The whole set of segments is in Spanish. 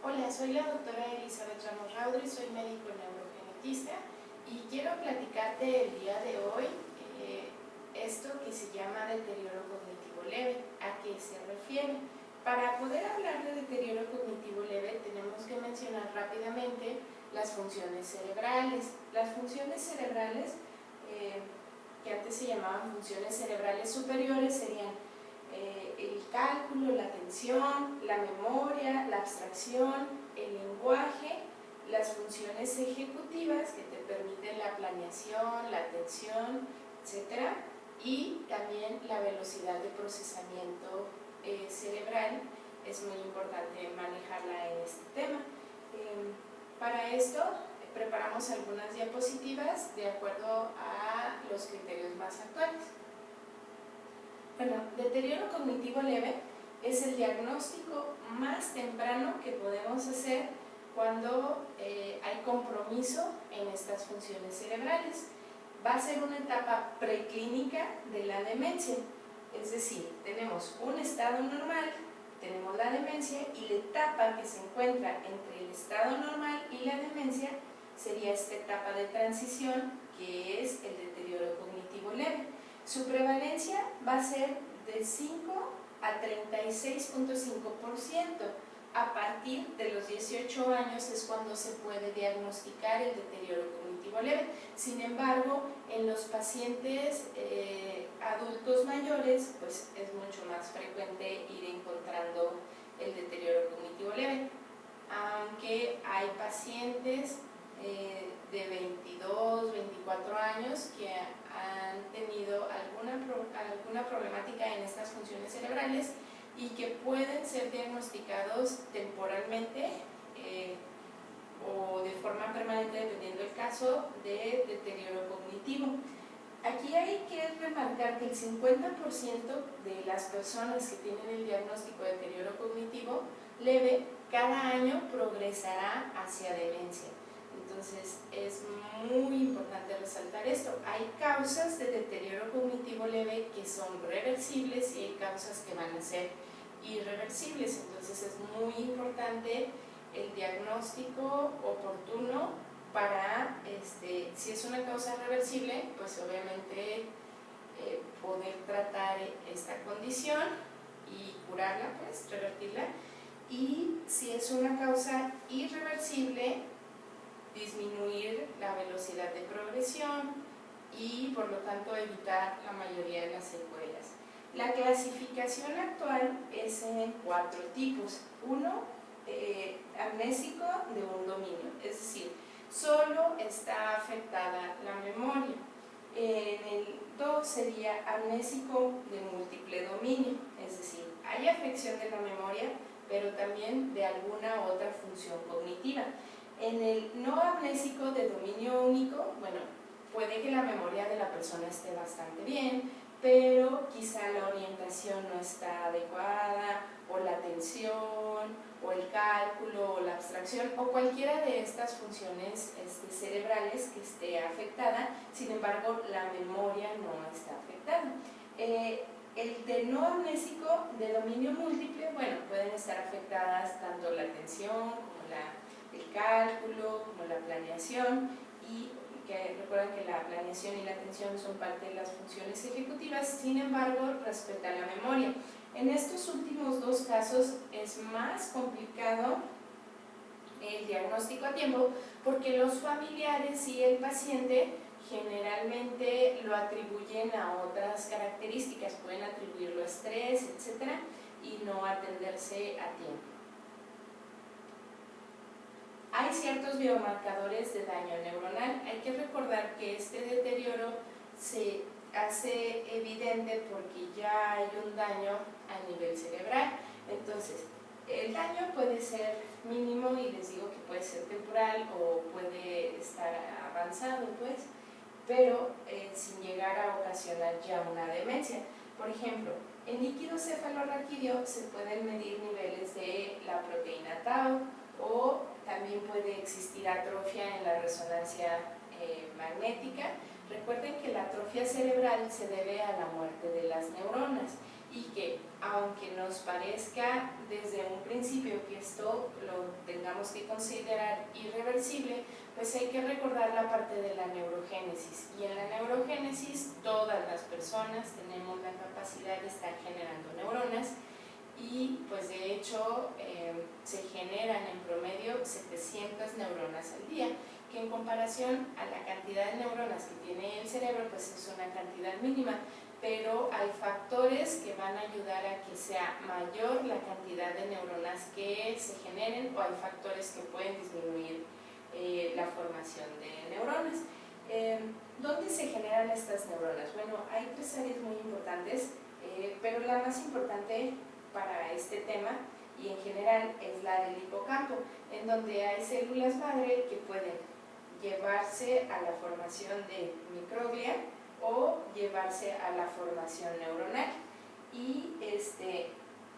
Hola, soy la doctora Elizabeth Ramos Raudri, soy médico neurogenetista y quiero platicarte el día de hoy esto que se llama deterioro cognitivo leve. ¿A qué se refiere? Para poder hablar de deterioro cognitivo leve tenemos que mencionar rápidamente las funciones cerebrales. Las funciones cerebrales, que antes se llamaban funciones cerebrales superiores, serían el cálculo, la atención, la memoria, la abstracción, el lenguaje, las funciones ejecutivas que te permiten la planeación, la atención, etc. Y también la velocidad de procesamiento cerebral. Es muy importante manejarla en este tema. Para esto preparamos algunas diapositivas de acuerdo a los criterios más actuales. Bueno, deterioro cognitivo leve es el diagnóstico más temprano que podemos hacer cuando hay compromiso en estas funciones cerebrales. Va a ser una etapa preclínica de la demencia, es decir, tenemos un estado normal, tenemos la demencia y la etapa que se encuentra entre el estado normal y la demencia sería esta etapa de transición que es el deterioro cognitivo leve. Su prevalencia va a ser de 5 a 36.5%. A partir de los 18 años es cuando se puede diagnosticar el deterioro cognitivo leve. Sin embargo, en los pacientes adultos mayores, pues es mucho más frecuente ir encontrando el deterioro cognitivo leve. Aunque hay pacientes de 22, 24 años que han tenido alguna problemática en estas funciones cerebrales y que pueden ser diagnosticados temporalmente o de forma permanente, dependiendo del caso, de deterioro cognitivo. Aquí hay que remarcar que el 50% de las personas que tienen el diagnóstico de deterioro cognitivo leve cada año progresará hacia demencia. Entonces es muy importante resaltar esto. Hay causas de deterioro cognitivo leve que son reversibles y hay causas que van a ser irreversibles. Entonces es muy importante el diagnóstico oportuno para, si es una causa reversible, pues obviamente poder tratar esta condición y curarla, pues revertirla. Y si es una causa irreversible, disminuir la velocidad de progresión y por lo tanto evitar la mayoría de las secuelas. La clasificación actual es en 4 tipos. Uno, amnésico de un dominio, es decir, solo está afectada la memoria. En el 2 sería amnésico de múltiple dominio, es decir, hay afección de la memoria, pero también de alguna otra función cognitiva. En el no amnésico de dominio único, bueno, puede que la memoria de la persona esté bastante bien, pero quizá la orientación no está adecuada, o la atención, o el cálculo, o la abstracción, o cualquiera de estas funciones cerebrales que esté afectada. Sin embargo, la memoria no está afectada. El de no amnésico de dominio múltiple, bueno, pueden estar afectadas tanto la atención como el cálculo, como la planeación, y que recuerden que la planeación y la atención son parte de las funciones ejecutivas. Sin embargo, respecto a la memoria, en estos últimos 2 casos es más complicado el diagnóstico a tiempo porque los familiares y el paciente generalmente lo atribuyen a otras características, pueden atribuirlo a estrés, etc., y no atenderse a tiempo. Hay ciertos biomarcadores de daño neuronal. Hay que recordar que este deterioro se hace evidente porque ya hay un daño a nivel cerebral. Entonces, el daño puede ser mínimo y les digo que puede ser temporal o puede estar avanzado, pues, pero sin llegar a ocasionar ya una demencia. Por ejemplo, en líquido cefalorraquídeo se pueden medir niveles de la proteína tau, o también puede existir atrofia en la resonancia magnética. Recuerden que la atrofia cerebral se debe a la muerte de las neuronas y que aunque nos parezca desde un principio que esto lo tengamos que considerar irreversible, pues hay que recordar la parte de la neurogénesis, y en la neurogénesis todas las personas tenemos la capacidad de estar generando neuronas, y pues de hecho se generan en promedio 700 neuronas al día, que en comparación a la cantidad de neuronas que tiene el cerebro pues es una cantidad mínima, pero hay factores que van a ayudar a que sea mayor la cantidad de neuronas que se generen, o hay factores que pueden disminuir la formación de neuronas. ¿Dónde se generan estas neuronas? Bueno, hay tres áreas muy importantes, pero la más importante para este tema y en general es la del hipocampo, en donde hay células madre que pueden llevarse a la formación de microglia o llevarse a la formación neuronal. Y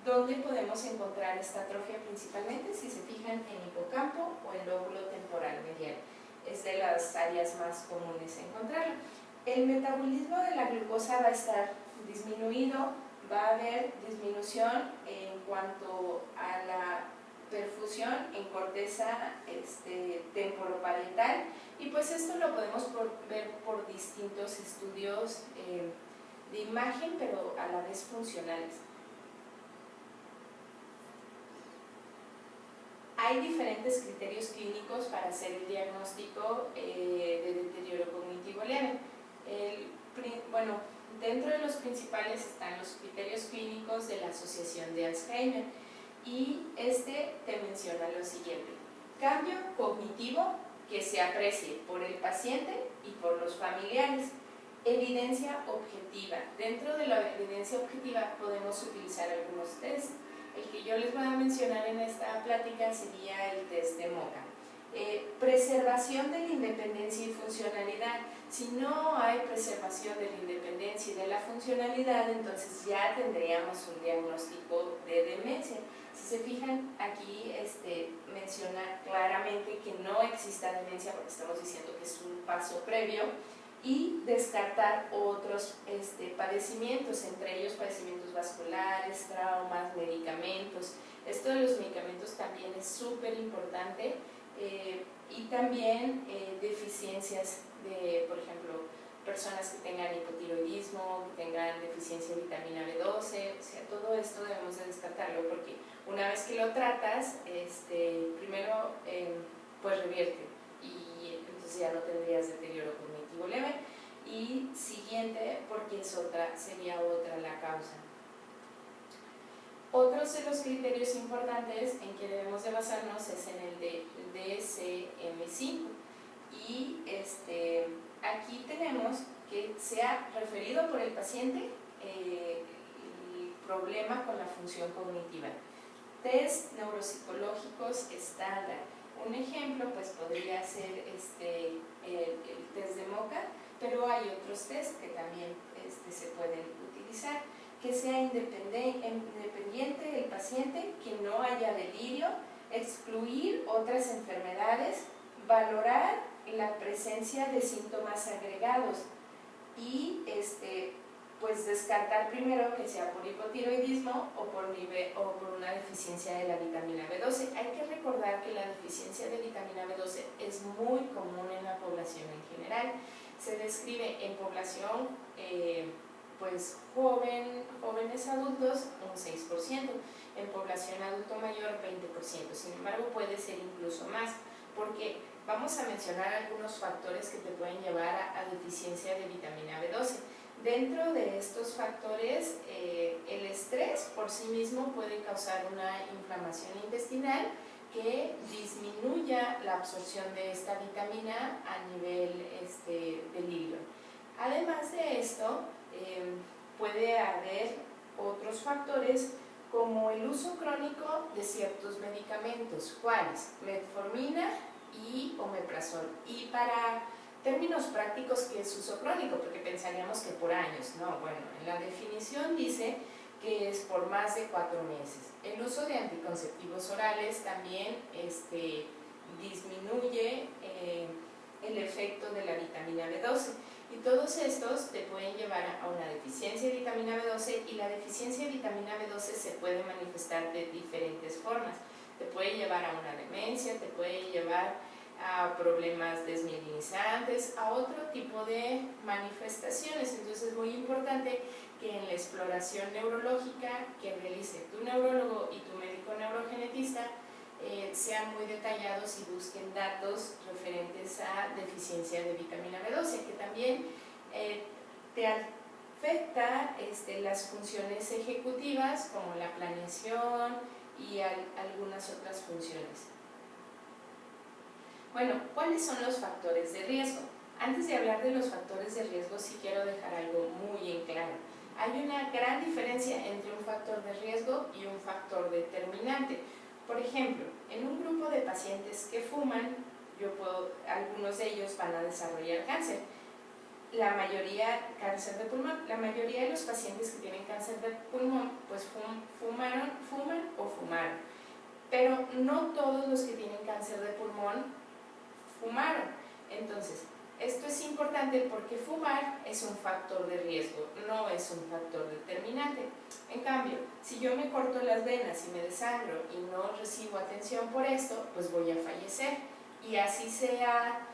¿dónde podemos encontrar esta atrofia principalmente? Si se fijan, en hipocampo o en lóbulo temporal medial. Es de las áreas más comunes encontrarlo. El metabolismo de la glucosa va a estar disminuido, va a haber disminución en cuanto a la perfusión en corteza temporoparietal, y pues esto lo podemos ver por distintos estudios de imagen, pero a la vez funcionales. Hay diferentes criterios clínicos para hacer el diagnóstico de deterioro cognitivo leve. Bueno, dentro de los principales están los criterios clínicos de la Asociación de Alzheimer, y te menciona lo siguiente: cambio cognitivo que se aprecie por el paciente y por los familiares. Evidencia objetiva. Dentro de la evidencia objetiva podemos utilizar algunos tests. El que yo les voy a mencionar en esta plática sería el test de Moca. Preservación de la independencia y funcionalidad. Si no hay preservación de la independencia y de la funcionalidad, entonces ya tendríamos un diagnóstico de demencia. Si se fijan, aquí menciona claramente que no exista demencia, porque estamos diciendo que es un paso previo, y descartar otros padecimientos, entre ellos padecimientos vasculares, traumas, medicamentos. Esto de los medicamentos también es súper importante, y también deficiencias de, por ejemplo, personas que tengan hipotiroidismo, que tengan deficiencia de vitamina B12, o sea, todo esto debemos de descartarlo, porque una vez que lo tratas, primero pues revierte, y entonces ya no tendrías deterioro cognitivo leve, y siguiente, porque sería otra la causa. Otros de los criterios importantes en que debemos de basarnos es en el de DSM-5, y aquí tenemos que sea referido por el paciente el problema con la función cognitiva. Test neuropsicológicos estándar. Un ejemplo pues podría ser el test de Moca, pero hay otros test que también se pueden utilizar. Que sea independiente del paciente, que no haya delirio, excluir otras enfermedades, valorar la presencia de síntomas agregados, y pues descartar primero que sea por hipotiroidismo o por una deficiencia de la vitamina B12. Hay que recordar que la deficiencia de vitamina B12 es muy común en la población en general. Se describe en población pues jóvenes adultos un 6%, en población adulto mayor 20%, sin embargo puede ser incluso más, porque vamos a mencionar algunos factores que te pueden llevar a deficiencia de vitamina B12. Dentro de estos factores, el estrés por sí mismo puede causar una inflamación intestinal que disminuya la absorción de esta vitamina a nivel del hígado. Además de esto, puede haber otros factores como el uso crónico de ciertos medicamentos. ¿Cuáles? Metformina y omeprazol. Y para términos prácticos, ¿qué es uso crónico? Porque pensaríamos que por años. No, bueno, en la definición dice que es por más de 4 meses. El uso de anticonceptivos orales también disminuye el efecto de la vitamina B12. Y todos estos te pueden llevar a una deficiencia de vitamina B12, y la deficiencia de vitamina B12 se puede manifestar de diferentes formas. Te puede llevar a una demencia, te puede llevar a problemas desmielinizantes, a otro tipo de manifestaciones. Entonces es muy importante que en la exploración neurológica que realice tu neurólogo y tu médico neurogenetista sean muy detallados y busquen datos referentes a deficiencia de vitamina B12, que también te afecta las funciones ejecutivas como la planeación y algunas otras funciones. Bueno, ¿cuáles son los factores de riesgo? Antes de hablar de los factores de riesgo, sí quiero dejar algo muy en claro. Hay una gran diferencia entre un factor de riesgo y un factor determinante. Por ejemplo, en un grupo de pacientes que fuman, algunos de ellos van a desarrollar cáncer. La mayoría, cáncer de pulmón, la mayoría de los pacientes que tienen cáncer de pulmón, pues fuman o fumaron. Pero no todos los que tienen cáncer de pulmón fumaron. Entonces, esto es importante porque fumar es un factor de riesgo, no es un factor determinante. En cambio, si yo me corto las venas y me desangro y no recibo atención por esto, pues voy a fallecer. Y así sea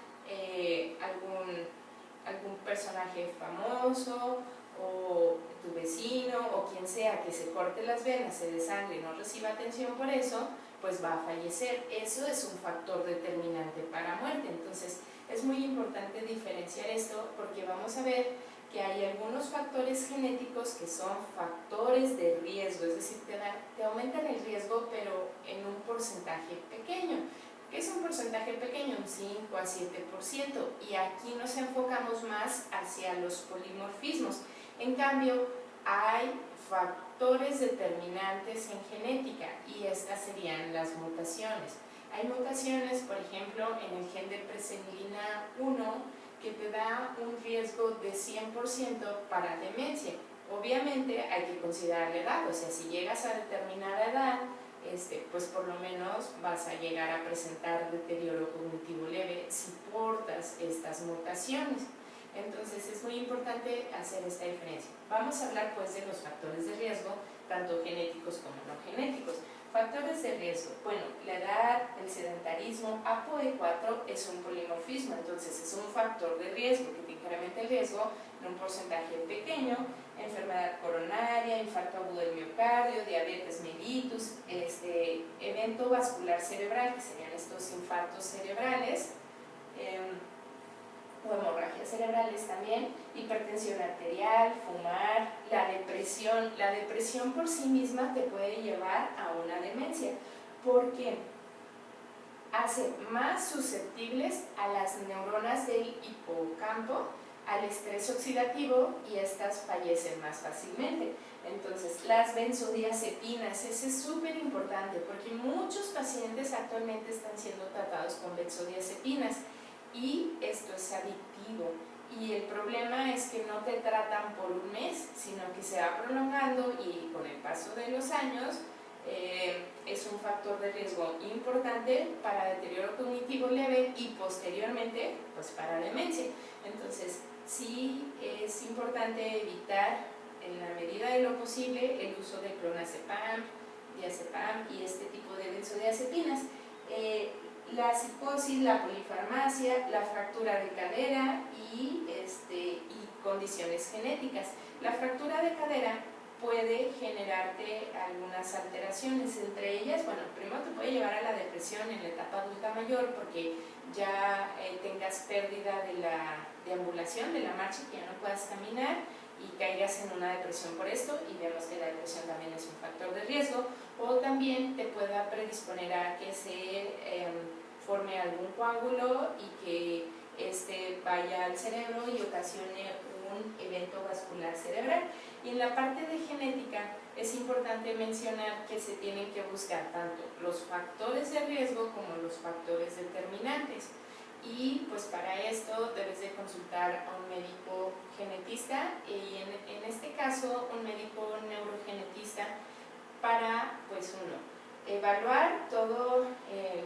algún personaje famoso o tu vecino o quien sea que se corte las venas, se desangre y no reciba atención por eso, pues va a fallecer. Eso es un factor determinante para muerte. Entonces es muy importante diferenciar esto porque vamos a ver que hay algunos factores genéticos que son factores de riesgo, es decir, te aumentan el riesgo pero en un porcentaje pequeño. ¿Qué es un porcentaje pequeño? Un 5 a 7%, y aquí nos enfocamos más hacia los polimorfismos. En cambio, hay factores determinantes en genética y estas serían las mutaciones. Hay mutaciones, por ejemplo, en el gen de presenilina 1 que te da un riesgo de 100% para demencia. Obviamente hay que considerar la edad, o sea, si llegas a determinada edad, pues por lo menos vas a llegar a presentar deterioro cognitivo leve si portas estas mutaciones. Entonces es muy importante hacer esta diferencia. Vamos a hablar pues de los factores de riesgo, tanto genéticos como no genéticos. Factores de riesgo, bueno, la edad, el sedentarismo, ApoE4 es un polimorfismo, entonces es un factor de riesgo que te incrementa el riesgo en un porcentaje pequeño. Enfermedad coronaria, infarto agudo del miocardio, diabetes mellitus, evento vascular cerebral, que serían estos infartos cerebrales, o hemorragias cerebrales también, hipertensión arterial, fumar, la depresión por sí misma te puede llevar a una demencia, porque hace más susceptibles a las neuronas del hipocampo al estrés oxidativo y estas fallecen más fácilmente. Entonces, las benzodiazepinas, ese es súper importante porque muchos pacientes actualmente están siendo tratados con benzodiazepinas y esto es adictivo. Y el problema es que no te tratan por un mes, sino que se va prolongando y con el paso de los años es un factor de riesgo importante para deterioro cognitivo leve y posteriormente pues para demencia. Entonces sí es importante evitar en la medida de lo posible el uso de clonazepam, diazepam y este tipo de benzodiazepinas. La psicosis, la polifarmacia, la fractura de cadera y condiciones genéticas. La fractura de cadera puede generarte algunas alteraciones, entre ellas, bueno, primero te puede llevar a la depresión en la etapa adulta mayor porque ya tengas pérdida de la deambulación, de la marcha, que ya no puedas caminar y caigas en una depresión por esto, y vemos que la depresión también es un factor de riesgo, o también te pueda predisponer a que se forme algún coágulo y que vaya al cerebro y ocasione un evento vascular cerebral. Y en la parte de genética es importante mencionar que se tienen que buscar tanto los factores de riesgo como los factores determinantes. Y pues para esto debes de consultar a un médico genetista y en este caso un médico neurogenetista para pues evaluar toda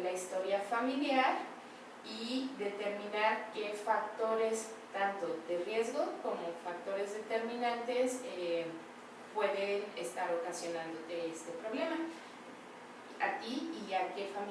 la historia familiar y determinar qué factores, tanto de riesgo como factores determinantes, pueden estar ocasionándote este problema a ti y a qué familia